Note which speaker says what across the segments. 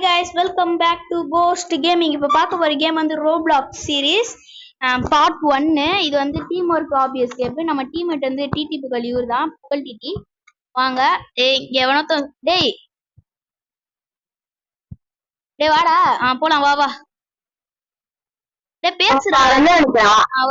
Speaker 1: Hi guys, welcome back to Ghost Gaming. இப்போ பார்க்க போகிற கேம் வந்து ரோப்ளாக்ஸ் சீரீஸ் பார்ட் 1. இது வந்து டீம் ஒர்க் ஆப்வியஸ் கேம். நம்ம டீம்மேட் வந்து டிடி புகழ், இவர் தான் புகழ் டிடி. வாங்க. எவனோ டேய் வாடா. போலாம், வா வா. பேசுறா.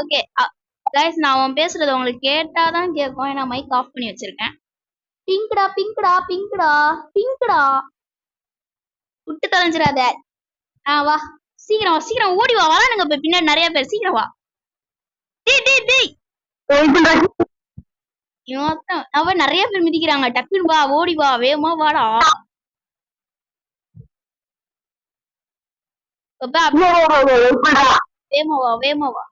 Speaker 1: ஓகே கைஸ், நான் அவன் பேசுறது உங்களுக்கு கேட்டாதான் கேட்கும். ஏன்னா மைக் ஆஃப் பண்ணி வச்சிருக்கேன். பிங்க்டா பிங்க்டா பிங்க்டா பிங்க்டா, விட்டு தொலைஞ்சிடாத. வா சீக்கிரம், சீக்கிரம் ஓடி வா. வரானுங்க இப்ப பின்னாடி நிறைய பேர். சீக்கிரம் வா. அவன் நிறைய பேர் மிதிக்கிறாங்க. டக்குன்னு வா, ஓடி வா, வேகமா வாடா. வேகமா வா, வேகமா வா.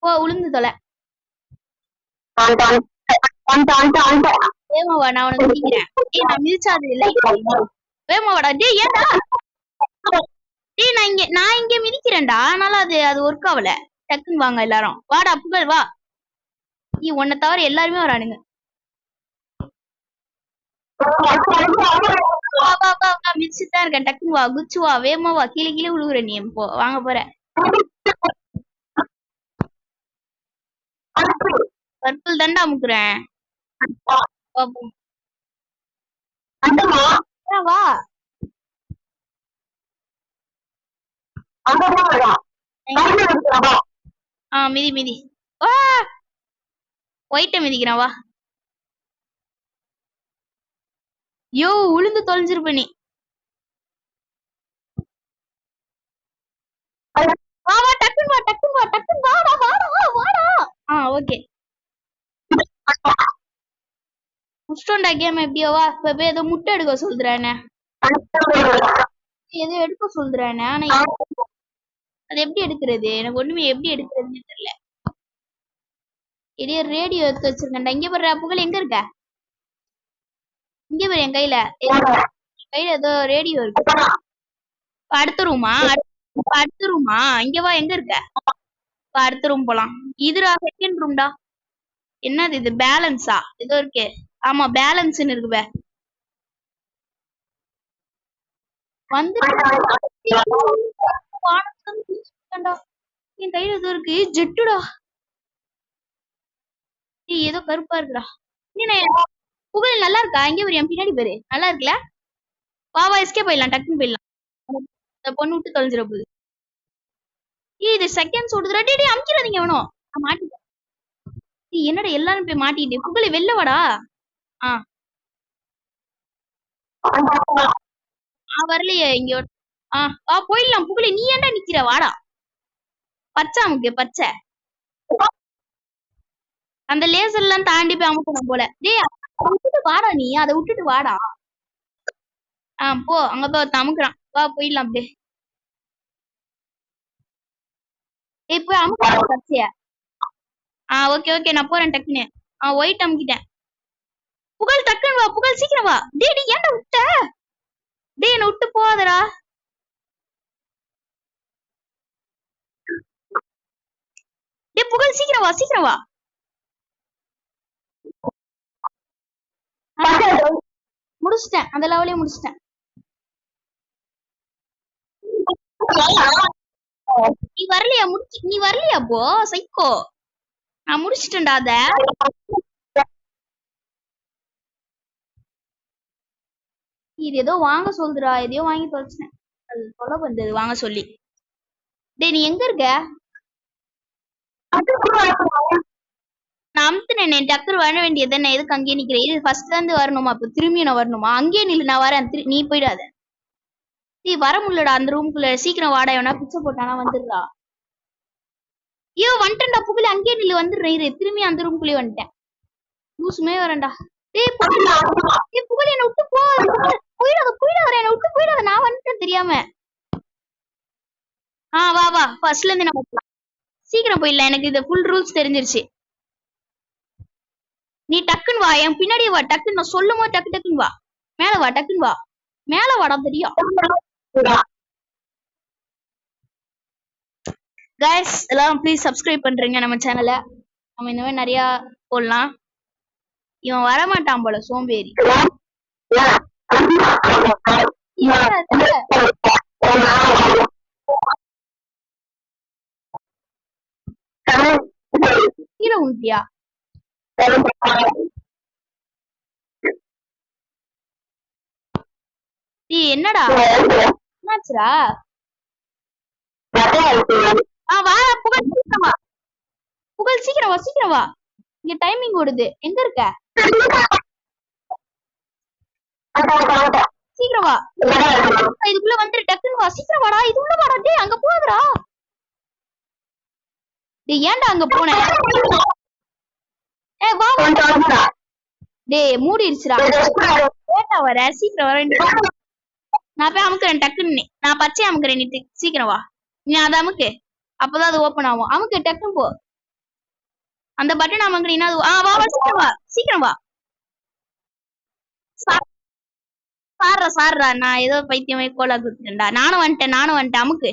Speaker 1: ஓ, உளுந்து தொலை. வேகமா வா, நான் உனக்கு மிதிக்கிறேன். நான் மிதிச்சாது இல்லை. வேகமா வாடா. டேய் ஏன்டா? டேய் நான் இங்க மிதிக்கிறேன்டா. அதனால அது ஒர்க் ஆகல. டக்குன்னு வாங்க எல்லாரும். வாடா புகழ் வா. உன்னை தவிர எல்லாருமே வரானுங்க. மிதிச்சுதான் இருக்கேன். டக்குன்னு வா, குச்சு வா, வேகமா வா. கீழே கீழே விழுகுற நீ. போ வாங்க போற. பர்பிள் தண்டா அமுக்குறேன். வா. மிதி மிதி. ஒயிட்ட மிதிக்கிறான். வா. யோ, உளுந்து தொலைஞ்சிருப்ப நீ. வா வா, டக்குன்னு வா, டக்குன்னு வா, டக்குன்னு வாடா, வாடா, வாடா. ஓகே. முடிச்சிட்டோம்டா கேம். எப்படியோ வா. இப்ப ஏதோ முட்டை எடுக்க சொல்றானே. ஏதோ எடுக்க சொல்றானே. ஆனா அது எப்படி எடுக்கிறது? எனக்கு ஒண்ணுமே எப்படி எடுக்கிறதுன்னு தெரியல. இடையே ரேடியோ எடுத்து வச்சிருக்கேன்டா. இங்க பாரு புகழ், எங்க இருக்க? இங்க பாரு என் கையில ஏதோ ரேடியோ இருக்கு. அடுத்த ரூமா? அடுத்த ரூமா? இங்க வா, எங்க இருக்க? அடுத்த ரூம் போலாம். இதுடா செகண்ட் ரூம்டா. என்னது இது? பேலன்ஸா ஏதோ இருக்கு. ஆமா, பேலன்ஸ்னு இருக்கு. வந்து என் கையில ஏதோ இருக்கு. ஜெட்டுடா. ஏதோ கருப்பா இருக்குடா. புகழ் நல்லா இருக்கா? இங்க ஒரு என் பின்னாடி பேரு நல்லா இருக்குல்ல? வா எஸ்கேப் போயிடலாம். டக்குன்னு போயிடலாம். இந்த பொண்ணு விட்டு தொலைஞ்சிட போகுது. இது செகண்ட் ஓடுதுடா. டே அமுக்கிறாதீங்க. எவனோ மாட்டிட்டேன். என்னடா எல்லாரும் போய் மாட்டிட்டு. புகழை வெளில வாடா. வரலையே இங்க. போயிடலாம். புகழை நீ ஏன்டா நிக்கிற? வாடா. பச்சை அமுக்கு, பச்சை. அந்த லேசர் எல்லாம் தாண்டி போய் அமுக்கணும் போல. டேய் விட்டுட்டு வாடா நீ. அதை விட்டுட்டு வாடா. போ. அங்க போய் அமுக்குறான். வா போயிடலாம் அப்படியே. போய் அமுக்க பச்சைய. ஓகே ஓகே, நான் போறேன் டக்குன்னு. ஒயிட் அமுக்கிட்டேன். புகழ் டக்குன்னு வா. புகழ் சீக்கிரம் வா. டேய் நீ ஏன்டா விட்ட? டேய் என்ன விட்டு போகாதடா. டேய் புகழ் சீக்கிரம் வா, சீக்கிரம் வா. முடிச்சிட்டேன். அந்த லெவலையும் முடிச்சிட்டேன். நீ வரலையா? நீ வரலையா? போ சைக்கோ. நான் முடிச்சிட்டேன்டா. அத இது ஏதோ வாங்க சொல்லுடா. எதையோ வாங்கி தொலைச்சிட்டேன். அது சொல்ல வந்தது வாங்க சொல்லி. டேய் நீ எங்க இருக்க? நான் அமுத்துனேனே. டக்குனு வர வேண்டியது தானே. எதுக்கு அங்கேயே நிக்கிறேன்? இது ஃபர்ஸ்ட்ல இருந்து வரணுமா? இப்ப திரும்பி நான் வரணுமா? அங்கேயே நில்லு, நான் வரேன். நீ போயிடாத. நீ வர முடியலடா அந்த ரூம்குள்ள. சீக்கிரம் வாடா. எவனா பிச்சை போட்டானா வந்துடுறா. ஐயோ வந்துட்டேன்டா. புகழ் அங்கேயே நில்லு, வந்துடுறேன். திரும்பி அந்த ரூம்குள்ளேயே வந்துட்டேன். லூசுமே வரேன்டா. டேய் புகழ் என்ன விட்டு போ. போயிடாத போயிடாத, என்ன விட்டு போயிடாத. நான் வந்துட்டேன் தெரியாம. வா வா, ஃபர்ஸ்ட்ல இருந்து நம்ம சீக்கிரம் போயிடலாம். எனக்கு இது ஃபுல் ரூல்ஸ் தெரிஞ்சிருச்சு. நீ டக்குன்னு வா, என் பின்னாடி வா. டக்குன்னு நான் சொல்லும் போது டக்கு டக்குன்னு வா. மேல வா, டக்குன்னு வா. மேல வாடா. தெரியும் கைஸ், எல்லாரும் ப்ளீஸ் சப்ஸ்கிரைப் பண்றீங்க நம்ம சேனலை. நம்ம இந்த மாதிரி நிறைய போடலாம். இவன் வரமாட்டான் போல, சோம்பேறி. கீழே உண்டியா என்னடா என்னாச்சுடா வா புகழ் சீக்கிரம் வா புகழ் சீக்கிரம் வா சீக்கிரம் வா இங்க டைமிங் ஓடுது எங்க இருக்க சீக்கிரம் வா இதுக்குள்ள வந்துரு டக்குன்னு வா சீக்கிரம் வாடா இது உள்ள வாடா டேய் அங்க போதுடா டேய் ஏன்டா அங்க போன ஏய் வா டேய் மூடிடுச்சுடா லேட்டா வர சீக்கிரம் வர நான் போய் அமுக்குறேன் டக்குன்னு நான் பச்சை அமுக்குறேன் நீ சீக்கிரம் வா நீ அதை அமுக்கு அப்பதான் அது ஓப்பன் ஆகும் அமுக்கு டக்குன்னு போ அந்த பட்டன் அமுக்குறீங்கன்னா அது வா வா சீக்கிரம் வா சீக்கிரம் வா சாடுறா நான் ஏதோ பைத்தியமே கோலா குத்துட்டேன்டா நானும் வந்துட்டேன் அமுக்கு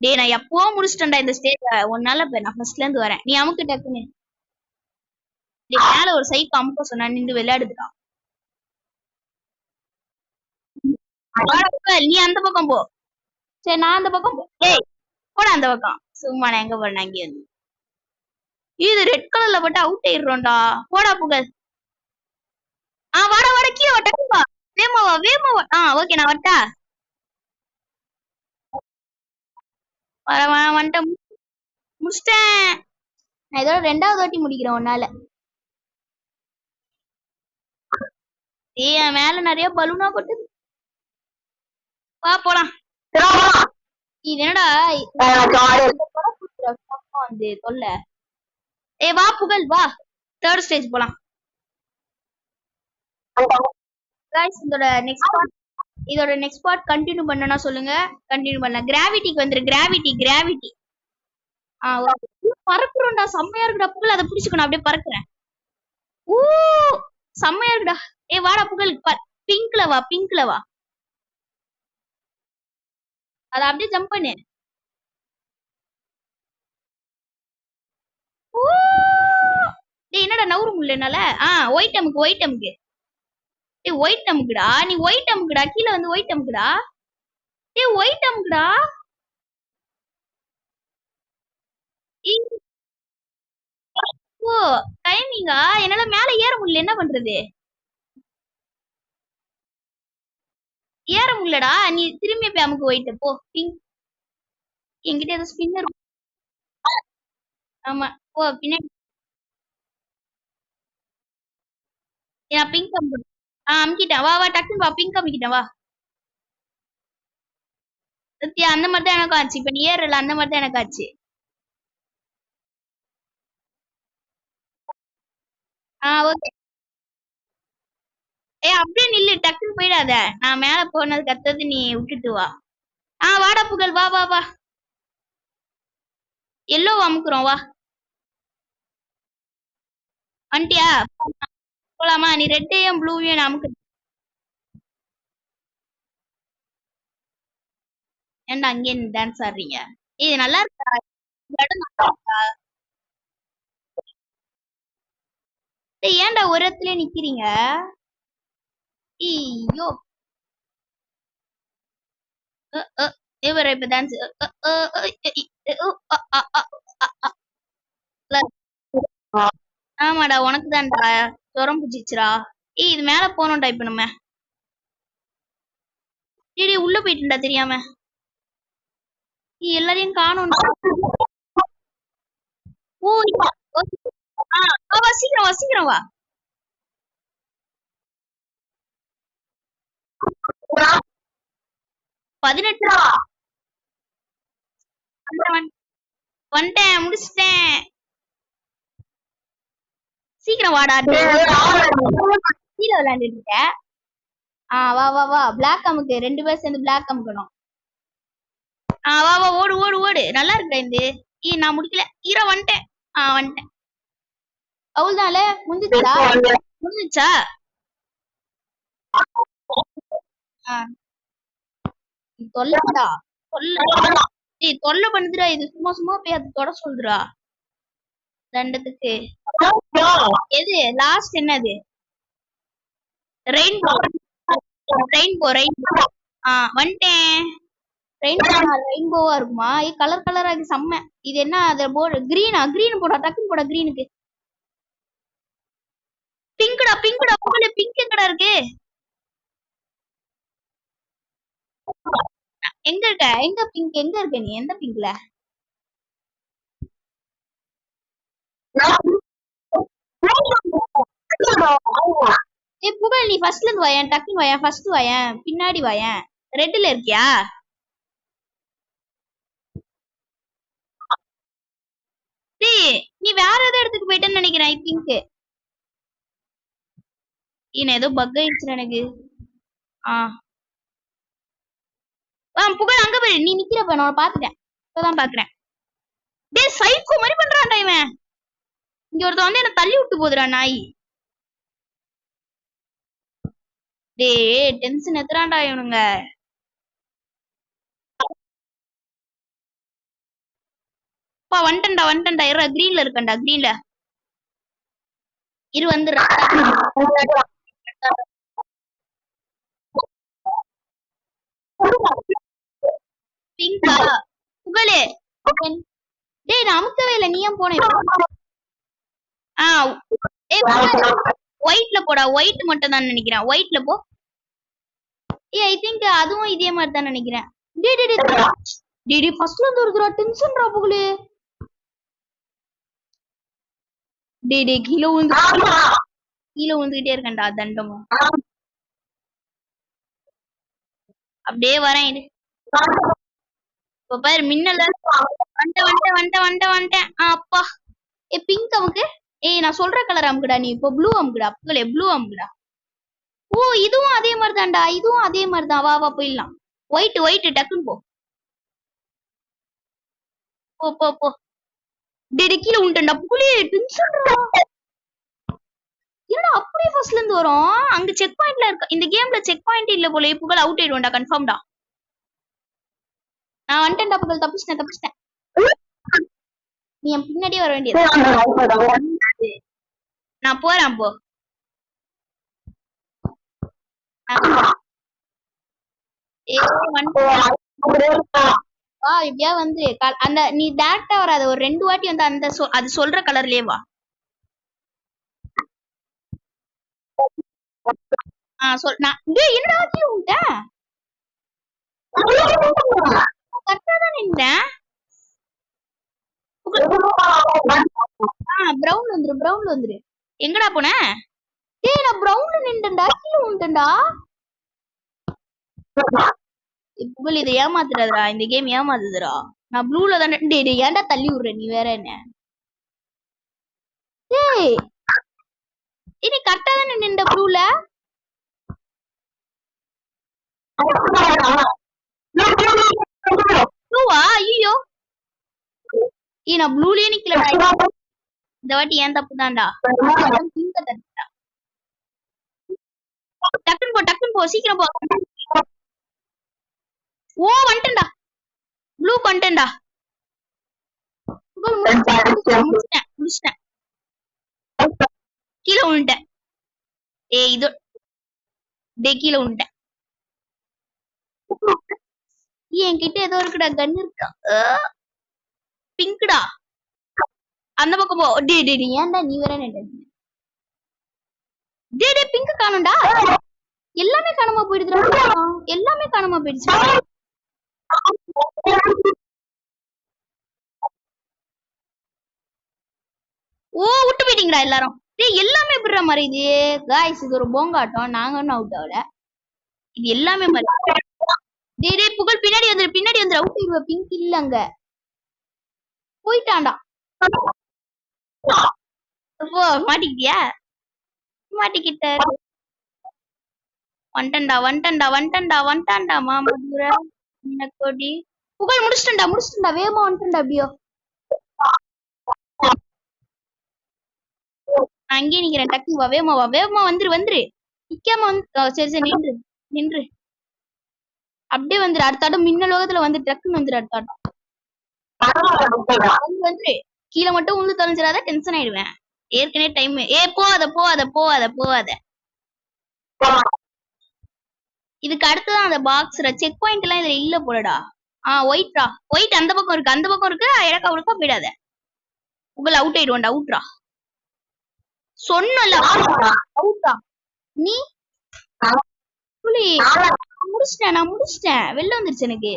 Speaker 1: டேய் நான் எப்போ முடிச்சிட்டேன்டா இந்த ஸ்டேஜ் ஒன்னால நான் ஃபர்ஸ்ட்ல இருந்து வரேன் நீ அமுக்கு டக்குன்னு மேல ஒரு சைக்கு அமுக்க சொன்னா நின்று விளையாடுதுடா நீ அந்த பக்கம் போ சரி நான் அந்த பக்கம் ஏய் போட அந்த பக்கம் சும்மா நான் எங்க போறேன் அங்கே வந்து இது ரெட் கலர்ல போட்டு அவுட் ஆயிடுறோம்டா போடா புகழ் வாடா வாடா கீழே வா வேமாவா ஓகே நான் வட்டா வந்துட்டேன் முடிச்சிட்டேன் நான் இதோட 2வது வாட்டி முடிக்கிறேன் உன்னால ஏய் மேல நிறைய பலூனா கொட்டுது வா போலாம் இது என்னடா வந்து தொல்ல வா புகழ் வா 3rd ஸ்டேஜ் போலாம் गाइस இதோட நெக்ஸ்ட் பார்ட் கண்டினியூ பண்ணனா சொல்லுங்க கண்டினியூ பண்ணலாம் கிராவிட்டிக்கு வந்துரு கிராவிட்டி பறக்குறோம்டா செம்மையா இருக்குடா புகழ் அதை பிடிச்சுக்கணும் அப்படியே பறக்குறேன் ஊ செம்மையா இருக்குடா வாடா புகழ் பிங்க்ல வா அத அப்படியே ஜம்ப் பண்ணு என்னடா நவுறு முடியல என்னால ஒயிட் அமுக்கு ஒயிட் அமுக்குடா நீ ஒயிட் அமுக்குடா கீழே வந்து ஒயிட் அமுக்குடா ஒயிட் அமுக்குடா ஓ டைமிங்கா என்னால மேல ஏற முடியல என்ன பண்றது ஏற முடியலடா நீ திரும்பி போய் அமுக்கு ஒயிட் போ என்கிட்ட ஏதோ ஸ்பின்னர் ஆமா போ பின்னாடி பிங்க் அமுக்கு அமுக்கிட்டேன் வா டக்குன்னு வா பிங்க் அமுக்கிட்டேன் வா சத்யா அந்த மாதிரி தான் எனக்கு ஆச்சு இப்ப நீ ஏறல அந்த மாதிரி தான் எனக்கு ஆச்சு ஓகே அப்படியே நில்லு டக்குன்னு போயிடாத நான் மேல போனதுக்கு அடுத்தது நீ விட்டுட்டு வா வாடா புகழ் வா வா வா எல்லோ அமுக்குறோம் வா வந்துட்டியா போலாமா நீ ரெட்டையும் ப்ளூவையும் அமுக்கு ஏன்டா அங்கே டான்ஸ் ஆடுறீங்க இது நல்லா இருக்கா ஏன்டா ஒரு இடத்துல நிக்கிறீங்க ஐயோ இவர இப்ப டான்ஸ் ஆமாடா உனக்கு தான்டா சொரம் பிடிச்சிச்சுடா இது மேல போனோம்டா இப்ப நம்ம உள்ள போயிட்டுடா தெரியாம எல்லாரையும் காணும் சீக்கிரம் வா 18 வந்துட்டேன் முடிச்சிட்டேன் சீக்கிரம் வாடா கீழே விளையாண்டுட்டு இருக்க வா வா வா பிளாக் அமுக்கு 2 பேர் சேர்ந்து பிளாக் அமுக்கணும் வா வா ஓடு நல்லா இருக்குடா இந்த நான் முடிக்கல வந்துட்டேன் வந்துட்டேன் அவ்வளவுதான்ல முடிஞ்சுச்சா தொல்லைடா தொல்லை பண்ணுதுடா இது சும்மா போய் அது தொட சொல்றா தண்டத்துக்கு எது லாஸ்ட் என்னது ரெயின்போ ரெயின்போ ரெயின்போ வந்துட்டேன். ரெயின்போவா இருக்குமா? கலர் கலரா இருக்கு செம்ம. இது என்ன அது போர்டு கிரீனா? கிரீன் போடா, டக்குன்னு போடா கிரீனுக்கு. பிங்க்டா பிங்க்டா புகழ், பிங்க் எங்கடா இருக்கு? எங்க இருக்க? எங்க பிங்க் எங்க இருக்க நீ? எந்த பிங்க்ல? புகழ் நீ ஃபர்ஸ்ட்ல இருந்து வாயேன், டக்குன்னு வாயேன், ஃபர்ஸ்ட் வாயேன், பின்னாடி வாயேன். ரெட்ல இருக்கியா? நீ வேற ஏதோ இடத்துக்கு போயிட்டேன்னு நினைக்கிறேன். ஐ திங்க் ஏதோ பக் ஆயிடுச்சு எனக்கு. புகழ் அங்க போய் நீ நிக்கிறப்ப நான் பாத்துட்டேன். இப்பதான் பாக்குறேன். டேய் சைக்கோ மாதிரி பண்றான்டா இவன். இங்க ஒருத்தன் வந்து என்ன தள்ளி விட்டு போதுடா நாய். டேய் டென்ஷன் எத்துறான்டா இவனுங்க. வந்துட்டேன்டா இரு, கிரீன்ல இருக்கேன்டா, கிரீன்ல இரு வந்துடுறா. பிங்கா புகழே. டேய் நான் அமுக்கவே இல்லை, நீ ஏன் போனேன்? ஒயிட்ல போடா, ஒயிட் மட்டும் தான் நினைக்கிறேன். ஒயிட்ல போ. ஐ திங்க் அதுவும் இதே மாதிரி தான் நினைக்கிறேன். டேய் ஃபர்ஸ்ட்ல இருந்து இருக்குடா, டென்ஷன்டா புகழே. டேய் கீழே விழுந்துகிட்டே இருக்கேன்டா தண்டமும். அப்படியே வரேன். இப்ப பாரு மின்னல. வந்துட்டேன். அப்பா பிங்க் அமுக்கு. நான் சொல்ற கலர் அமுக்குடா, நீ இப்போ ப்ளூ அமுக்குடா. புகழே ப்ளூ அமுக்குடா. ஓ இதுவும் அதே மாதிரி தான்டா, இதுவும் அதே மாதிரி தான். வா வா போயிடலாம். ஒயிட் டக்குன்னு போ. போ போ போ. டேய் கீழே உண்டா புகழே, டென்ஷன்டா. என்னடா அப்படியே ஃபர்ஸ்ட்ல இருந்து வரும்? அங்க செக் பாயிண்ட்ல இருக்க. இந்த கேம்ல செக் பாயிண்ட் இல்ல போல. புகழ் அவுட் ஆயிடுவான்டா கன்ஃபார்ம்டா. நான் வந்துட்டேன்டா புகழ், தப்பிச்சிட்டேன். நீ என் பின்னாடியே வர வேண்டியது. நான் போறேன் போ. இப்படியா வந்து அந்த நீ டேரக்டா வராத, ஒரு 2 வாட்டி வந்து அந்த அது சொல்ற கலர்லயே வா. நான் என்னடா கீழே விட்டேன்? கரெக்டா தான் நின்றேன். பிரவுன்ல வந்துரு. எங்கடா போன? டேய் நான் பிரவுன்ல நின்றேன்டா, கீழே விட்டேன்டா. புகழ் இதை ஏமாத்துறதுடா, இந்த கேம் ஏமாத்துதுடா. நான் ப்ளூல தானே. டேய் ஏன்டா தள்ளி விடுற நீ வேற என்ன? டேய் நீ கரெக்டா தானே நின்ற ப்ளூல. ப்ளூவா? ஐயோ நான் ப்ளூலயே நிக்கலடா. இந்த வாட்டி ஏன் தப்பு தான்டா. டக்குன்னு போ சீக்கிரம் போ. ஓ வந்துட்டேன்டா, ப்ளூ வந்துட்டேன்டா. முடிச்சிட்டேன். கீழே விழுந்துட்டேன். இது கீழே விழுந்துட்டேன். என்கிட்ட ஏதோ இருக்குடா, கன் இருக்கா? பிங்க்டா. அந்த பக்கம் போ. டேய் ஏன்டா நீ வேற என்ன? டேய் பிங்க் காணும்டா. எல்லாமே காணாம போயிடுதுடா. எல்லாமே காணாம போயிடுச்சு. ஓ விட்டு போயிட்டீங்களா எல்லாரும்? டேய் எல்லாமே பிடுற மாதிரி இது. गाइस இது ஒரு போங்காட்டம். நாங்க ஒன்னும் அவுட் ஆகல. இது எல்லாமே மாதிரி. டேய் புகழ் பின்னாடி வந்துரு அவுட் ஆயிடுவ. பிங்க் இல்ல அங்க. போயிட்டான்டா. ஓ மாட்டிக்கிட்டியா? மாட்டிக்கிட்ட. வந்துட்டேன்டா மாமதுர கொடி. புகழ் முடிச்சிட்டேன்டா வேகமா வந்துட்டேன்டா அப்படியோ. நான் அங்கேயே நிக்கிறேன். டக்கு வா வேகமா வந்துரு. நிக்காம வந்து சரி நின்று அப்படியே வந்துரு. அடுத்தாட்டம் மின்னல் லோகத்துல வந்து டக்குன்னு வந்துரு. அடுத்தாட்டம் வந்துரு. கீழே மட்டும் உந்து தொலைஞ்சிடாத, டென்ஷன் ஆயிடுவேன். ஏற்கனவே டைம். போவாத இதுக்கு அடுத்துதான் அந்த பாக்ஸ்ல செக் பாயிண்ட் எல்லாம் இதுல இல்ல போலடா. ஒயிட்ரா. ஒயிட் அந்த பக்கம் இருக்கு, அந்த பக்கம் இருக்கு. இடக்கா உடக்கா போயிடாத. உங்களை அவுட் ஆயிடுவோம்டா. அவுட்ரா. சொன்னல அவுட்டா. நீ புலி முடிச்சிட்டேன், நான் முடிச்சிட்டேன். வெளில வந்துருச்சு எனக்கு.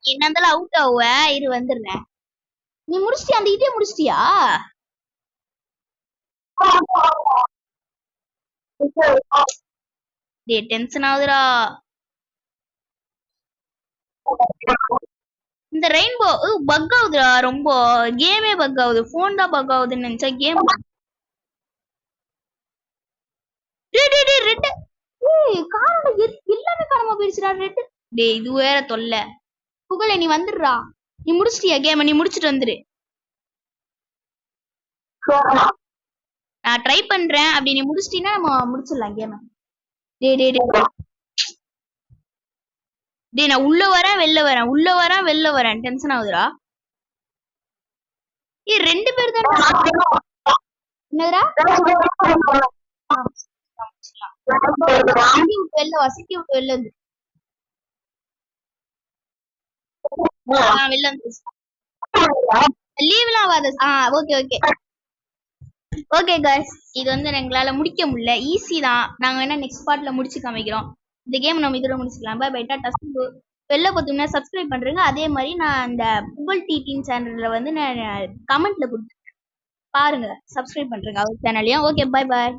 Speaker 1: என்ன இருந்தாலும் அவுட் ஆகுவ. இரு வந்துடுறேன். நீ முடிச்சிட்டியா? அந்த இதே முடிச்சிட்டியா? டேய் டென்ஷன் ஆகுதுடா. இந்த ரெயின்போ பக் ஆகுதுடா ரொம்ப. கேமே பக் ஆகுது. போன் தான் பக் ஆகுதுன்னு நினைச்சா கேம். ரெட் காரணம் எல்லாமே காணாம போயிடுச்சுடா. ரெட் டேய் இது வேற தொல்லை. புகழே நீ வந்துடுறா. நீ முடிச்சிட்டியா கேம்? நீ முடிச்சிட்டு வந்துரு. நான் ட்ரை பண்றேன். அப்படி நீ முடிச்சிட்டீங்கன்னா நம்ம முடிச்சிடலாம் கேம். டேய் டேய் டேய் டேய் நான் உள்ள வரேன் வெளில வரேன், உள்ள வரேன் வெளில வரேன். டென்ஷன் ஆகுதுடா. ஏய் 2 பேர் தான். என்னதுடா? வெளில வா. சிட்டி விட்டு வெளில வந்து. வெளில வந்து லீவ்லாம் ஆகாது. ஓகே ஓகே ஓகே காய்ஸ், இது வந்து எங்களால முடிக்க முடியல. ஈஸி தான். நாங்க வேணா நெக்ஸ்ட் பார்ட்ல முடிச்சு காமிக்கிறோம். இந்த கேம் நம்ம இதோட முடிச்சுக்கலாம். Bye bye ta-ta. வெளில பார்த்தீங்கன்னா சப்ஸ்கிரைப் பண்றேங்க. அதே மாதிரி நான் இந்த புகழ் டீட்டிங் சேனல்ல வந்து நான் கமெண்ட்ல கொடுத்துருக்கேன் பாருங்க. சப்ஸ்கிரைப் பண்றேங்க அவர் சேனலையும். Okay bye bye.